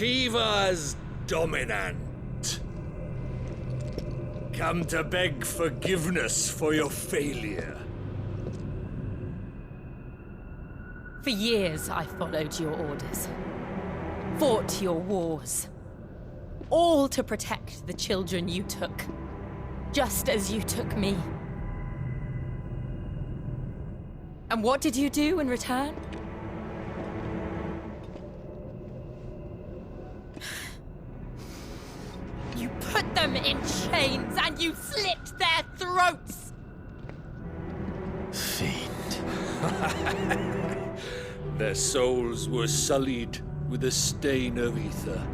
Shiva's dominant. Come to beg forgiveness for your failure. For years I followed your orders. Fought your wars. All to protect the children you took. Just as you took me. And what did you do in return? You put them in chains and you slit their throats! Fiend. Their souls were sullied with a stain of ether.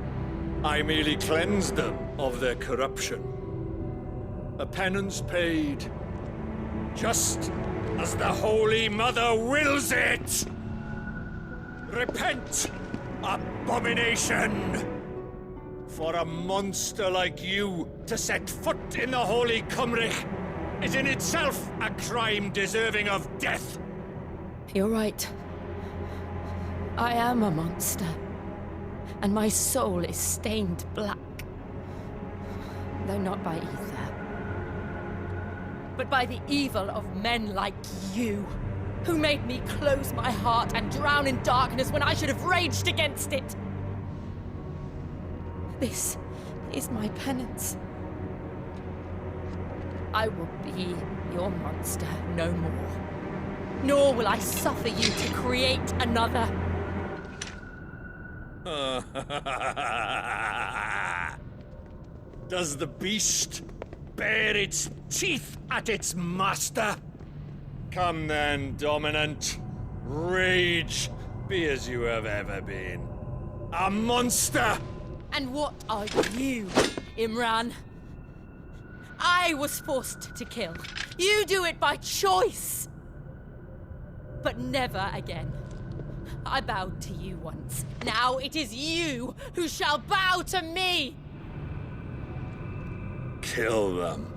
I merely cleansed them of their corruption. A penance paid, just as the Holy Mother wills it! Repent, abomination! For a monster like you to set foot in the Holy Cymric is in itself a crime deserving of death. You're right. I am a monster. And my soul is stained black. Though not by ether. But by the evil of men like you, who made me close my heart and drown in darkness when I should have raged against it. This is my penance. I will be your monster no more. Nor will I suffer you to create another. Does the beast bare its teeth at its master? Come then, dominant. Rage, be as you have ever been. A monster! And what are you, Imran? I was forced to kill. You do it by choice. But never again. I bowed to you once. Now it is you who shall bow to me! Kill them.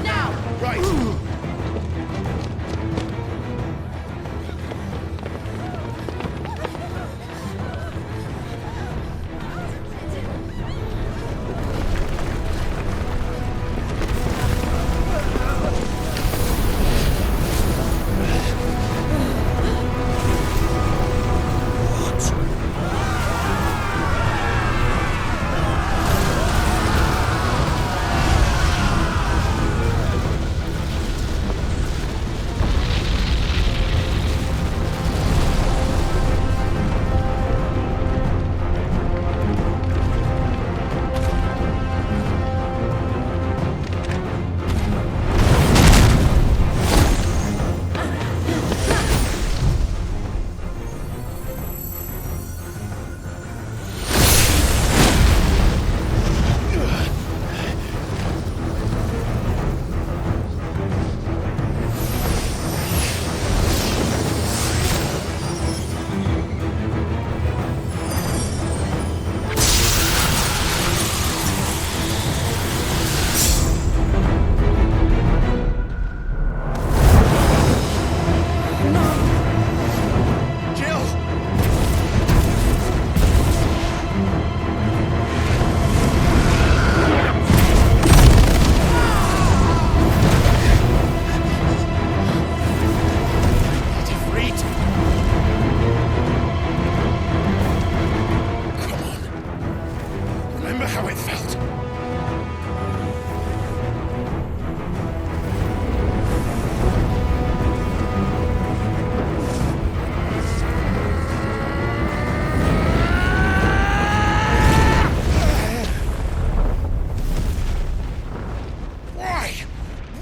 Now! Right! remember how it felt.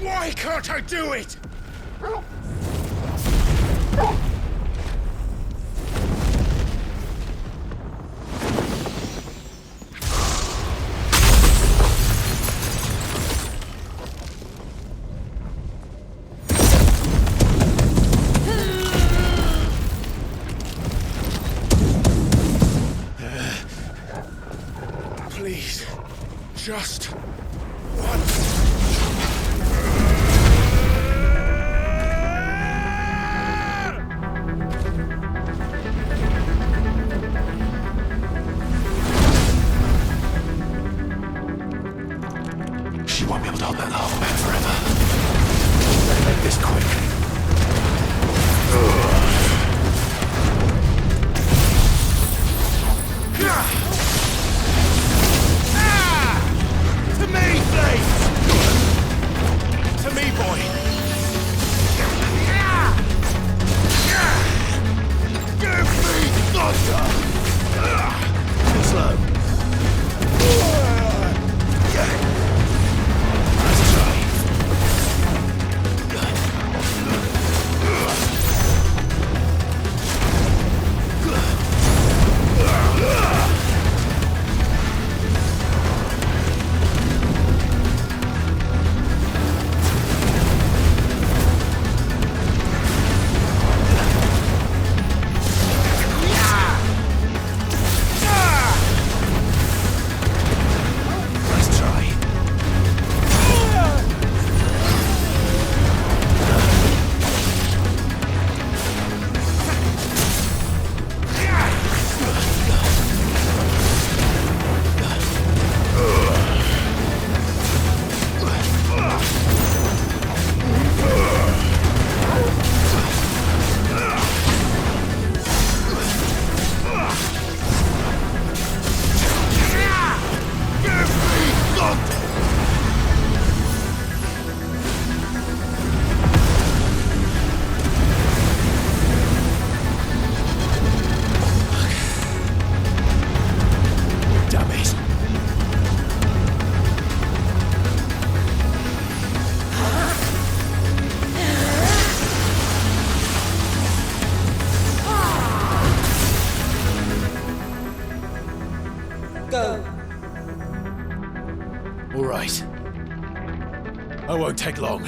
Why can't I do it? Please, just one. She won't be able to hold that lava man forever. Better make this quick. To me, please! To me, boy! Give me thunder! Too slow. Let's try. All right. I won't take long.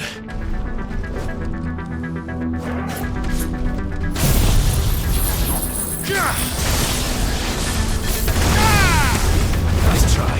Nice try.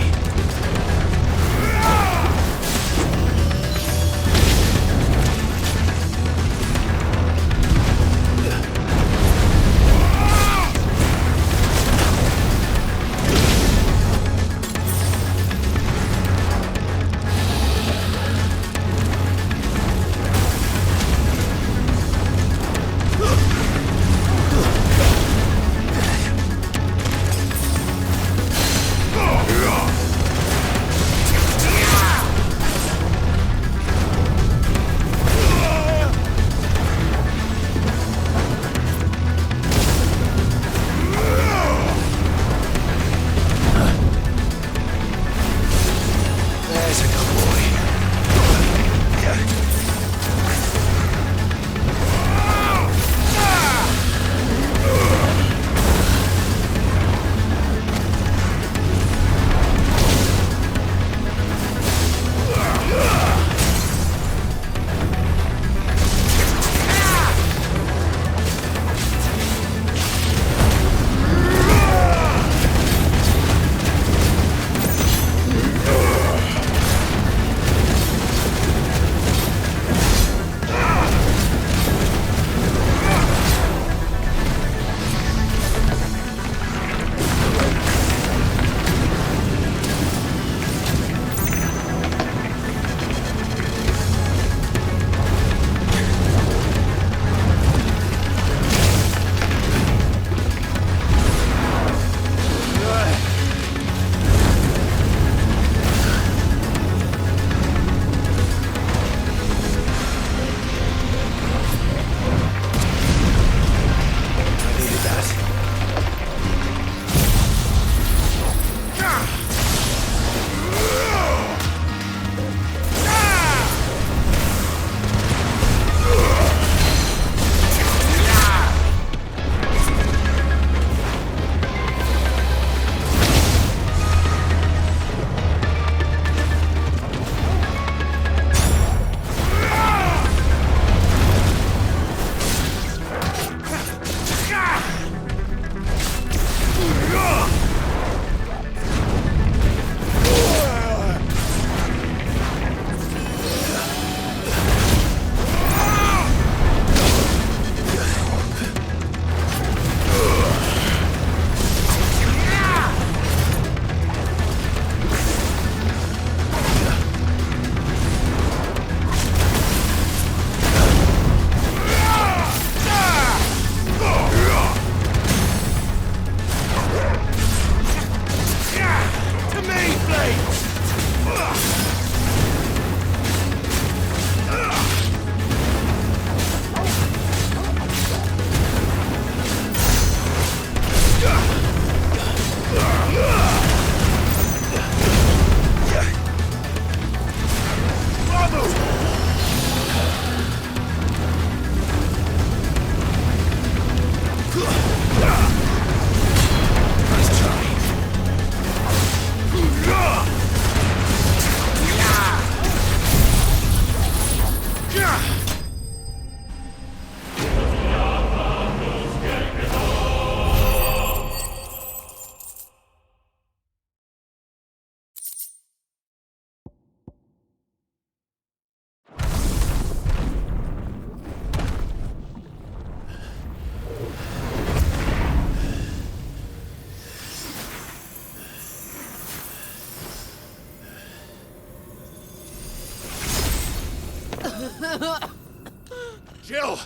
Jill!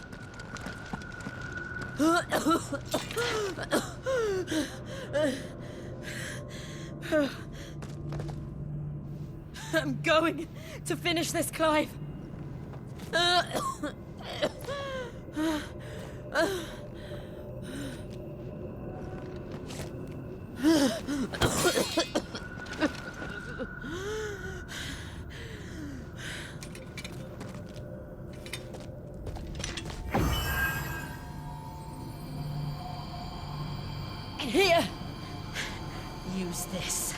I'm going to finish this, Clive. Here. Use this.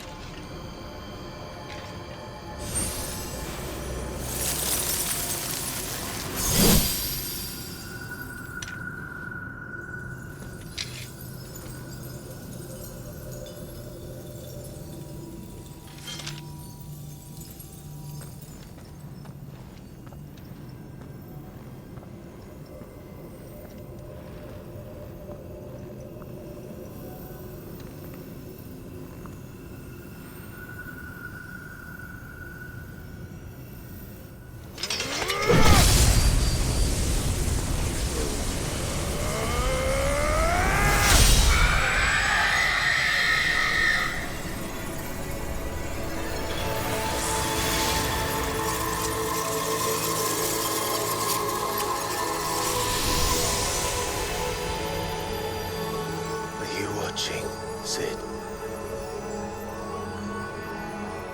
Sid.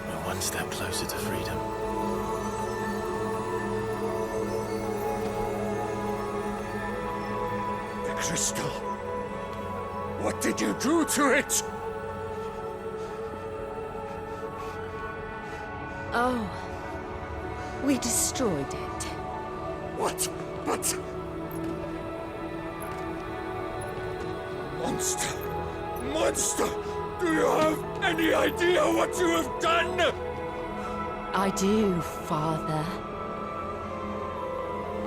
We're one step closer to freedom. The crystal. What did you do to it? Oh. We destroyed it. What? But... Monster! Monster! Do you have any idea what you have done? I do, Father.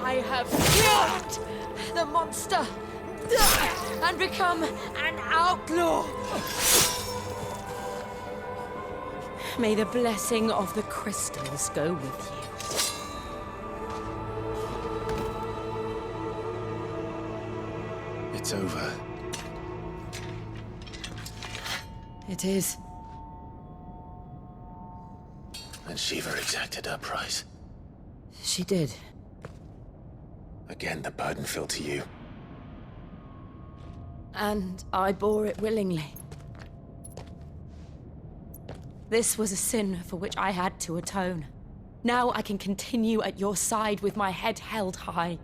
I have killed the monster and become an outlaw. May the blessing of the crystals go with you. It's over. It is. And Shiva exacted her price. She did. Again, the burden fell to you. And I bore it willingly. This was a sin for which I had to atone. Now I can continue at your side with my head held high.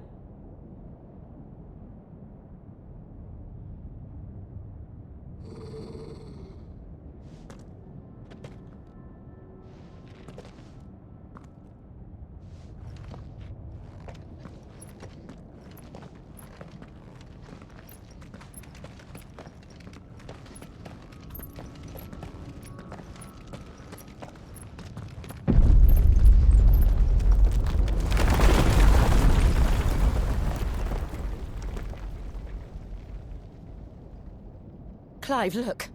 Clive, look.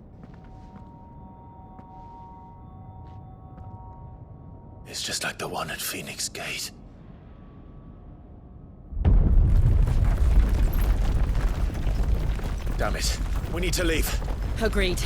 It's just like the one at Phoenix Gate. Damn it. We need to leave. Agreed.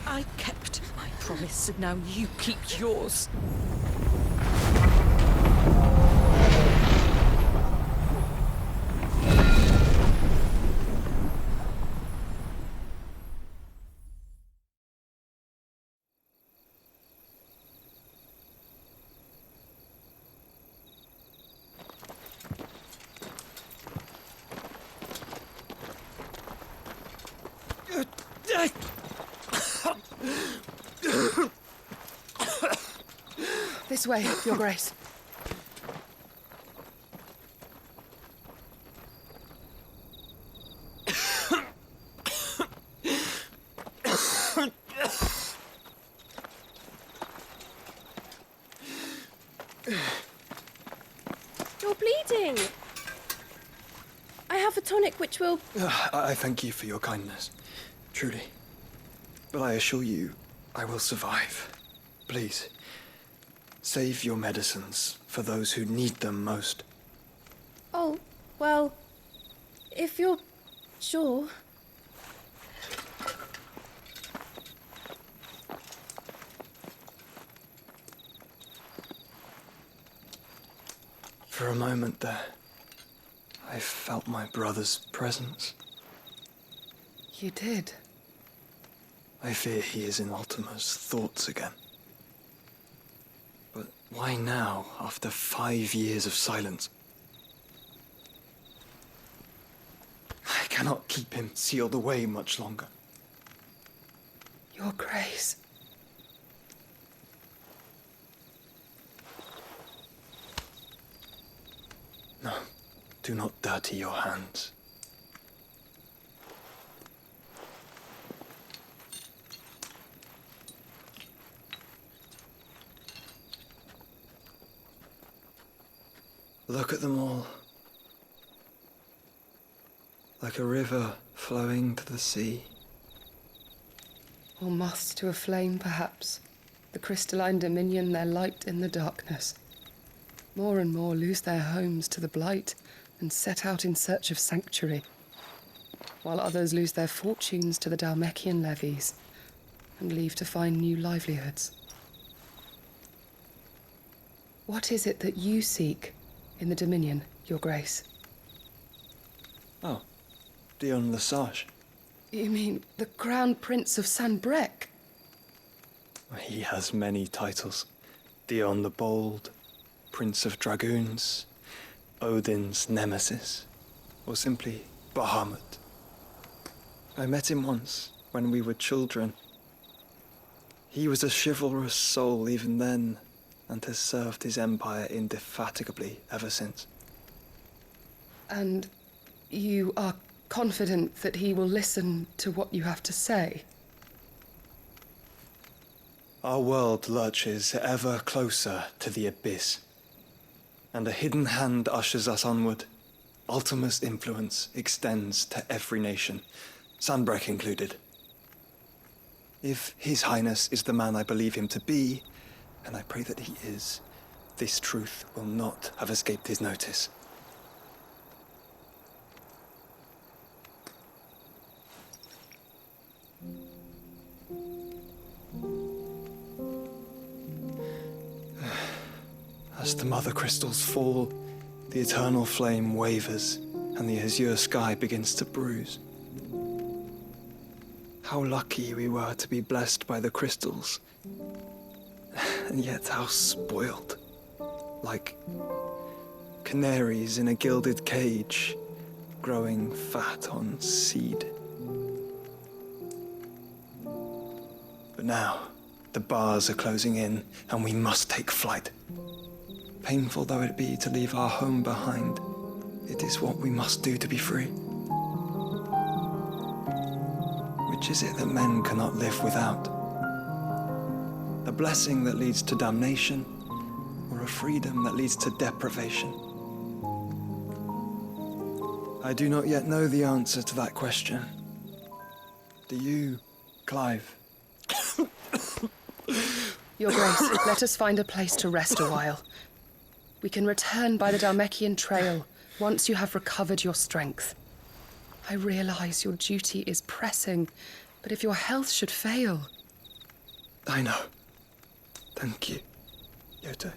I kept my promise, and now you keep yours. This way, Your Grace. You're bleeding. I have a tonic which will... I thank you for your kindness, truly. But I assure you, I will survive. Please, save your medicines for those who need them most. Oh, well, if you're sure... For a moment there, I felt my brother's presence. You did? I fear he is in Ultima's thoughts again. But why now, after 5 years of silence? I cannot keep him sealed away much longer. Your Grace. No, do not dirty your hands. Look at them all. Like a river flowing to the sea. Or moths to a flame, perhaps. The crystalline dominion their light in the darkness. More and more lose their homes to the blight and set out in search of sanctuary, while others lose their fortunes to the Dhalmekian levies and leave to find new livelihoods. What is it that you seek in the Dominion, Your Grace? Oh, Dion Lesage. You mean the Crown Prince of Sanbrec? He has many titles. Dion the Bold, Prince of Dragoons, Odin's Nemesis, or simply Bahamut. I met him once, when we were children. He was a chivalrous soul even then, and has served his empire indefatigably ever since. And you are confident that he will listen to what you have to say? Our world lurches ever closer to the abyss, and a hidden hand ushers us onward. Ultima's influence extends to every nation, Sanbrec included. If His Highness is the man I believe him to be, and I pray that he is, this truth will not have escaped his notice. As the mother crystals fall, the eternal flame wavers, and the azure sky begins to bruise. How lucky we were to be blessed by the crystals, and yet how spoiled. Like canaries in a gilded cage, growing fat on seed. But now, the bars are closing in, and we must take flight. Painful though it be to leave our home behind, it is what we must do to be free. Which is it that men cannot live without? A blessing that leads to damnation, or a freedom that leads to deprivation? I do not yet know the answer to that question. Do you, Clive? Your Grace, let us find a place to rest a while. We can return by the Dhalmekian trail once you have recovered your strength. I realize your duty is pressing, but if your health should fail... I know. Thank you, Yote.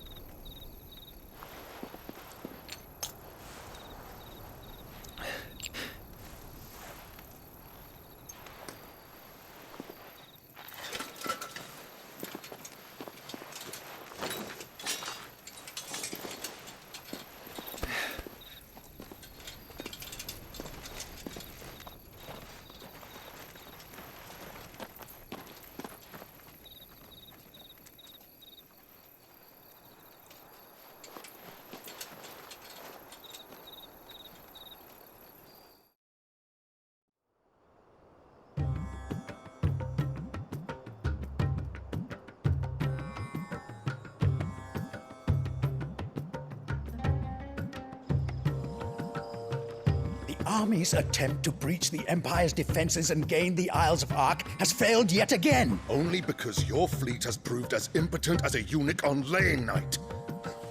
army's attempt to breach the Empire's defenses and gain the Isles of Ark has failed yet again. Only because your fleet has proved as impotent as a eunuch on laying night.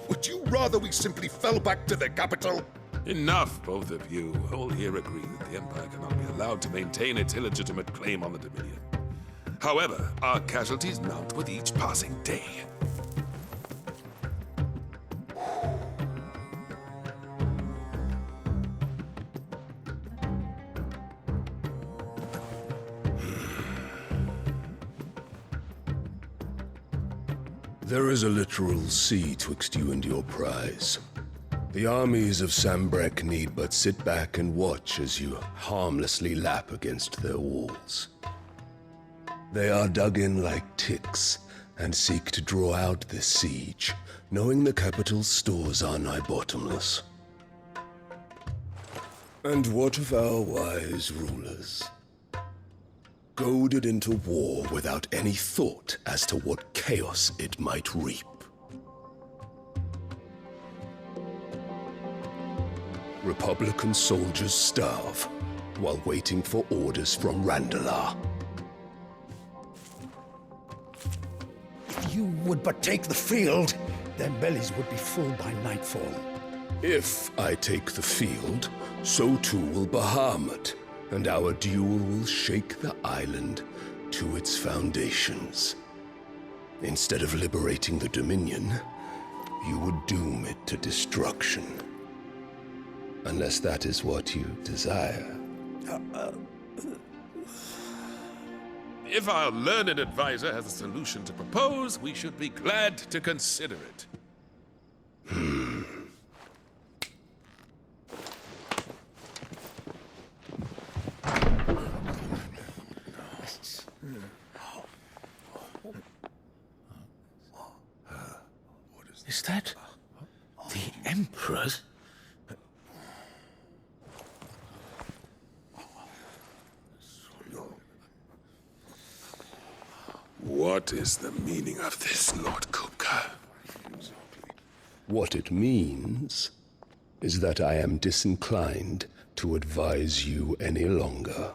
Would you rather we simply fell back to the capital? Enough, both of you. All here agree that the Empire cannot be allowed to maintain its illegitimate claim on the Dominion. However, our casualties mount with each passing day. There is a literal sea twixt you and your prize. The armies of Sambrek need but sit back and watch as you harmlessly lap against their walls. They are dug in like ticks and seek to draw out this siege, knowing the capital's stores are nigh bottomless. And what of our wise rulers? Goaded into war without any thought as to what chaos it might reap. Republican soldiers starve while waiting for orders from Randalar. If you would but take the field, their bellies would be full by nightfall. If I take the field, so too will Bahamut, and our duel will shake the island to its foundations. Instead of liberating the Dominion, you would doom it to destruction. Unless that is what you desire. If our learned advisor has a solution to propose, we should be glad to consider it. Is that the Emperor's? What is the meaning of this, Lord Kupka? What it means is that I am disinclined to advise you any longer.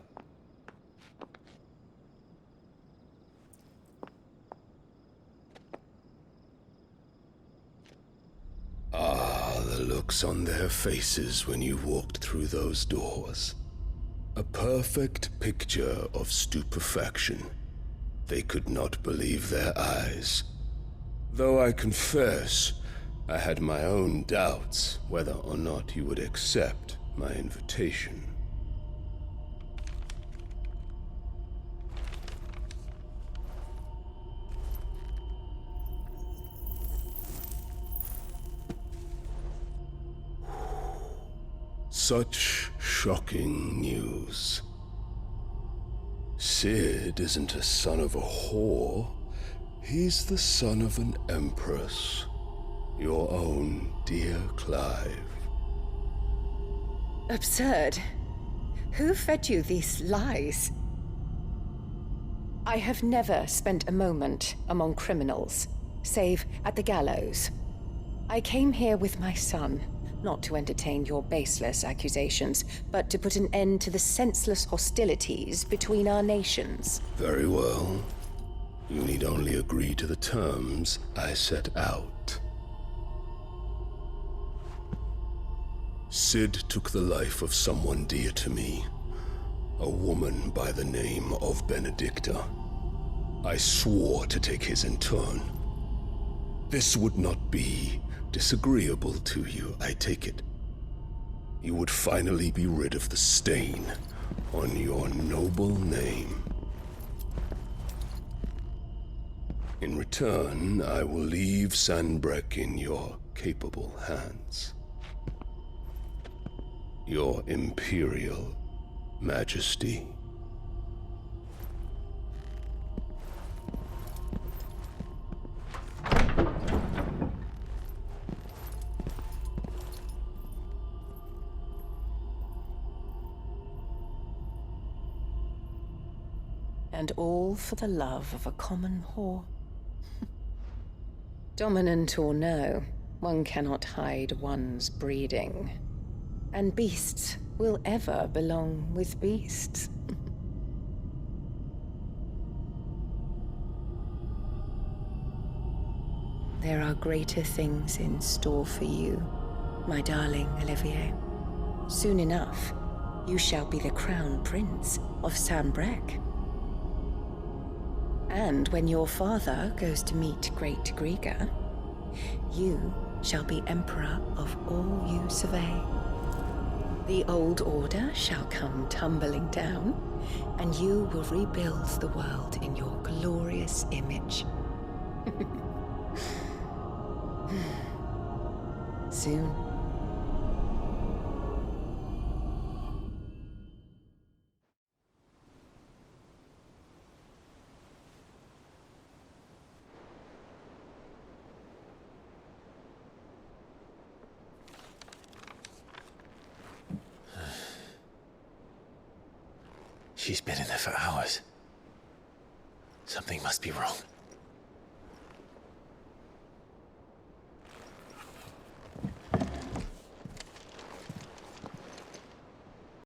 The looks on their faces when you walked through those doors. A perfect picture of stupefaction. They could not believe their eyes. Though I confess, I had my own doubts whether or not you would accept my invitation. Such shocking news. Sid isn't a son of a whore. He's the son of an empress. Your own dear Clive. Absurd. Who fed you these lies? I have never spent a moment among criminals, save at the gallows. I came here with my son, not to entertain your baseless accusations, but to put an end to the senseless hostilities between our nations. Very well. You need only agree to the terms I set out. Sid took the life of someone dear to me, a woman by the name of Benedicta. I swore to take his in turn. This would not be disagreeable to you, I take it. You would finally be rid of the stain on your noble name. In return, I will leave Sanbreque in your capable hands. Your Imperial Majesty. And all for the love of a common whore. Dominant or no, one cannot hide one's breeding. And beasts will ever belong with beasts. There are greater things in store for you, my darling Olivier. Soon enough, you shall be the crown prince of Sambrec. And when your father goes to meet Great Grieger, you shall be emperor of all you survey. The old order shall come tumbling down, and you will rebuild the world in your glorious image. Soon. She's been in there for hours. Something must be wrong.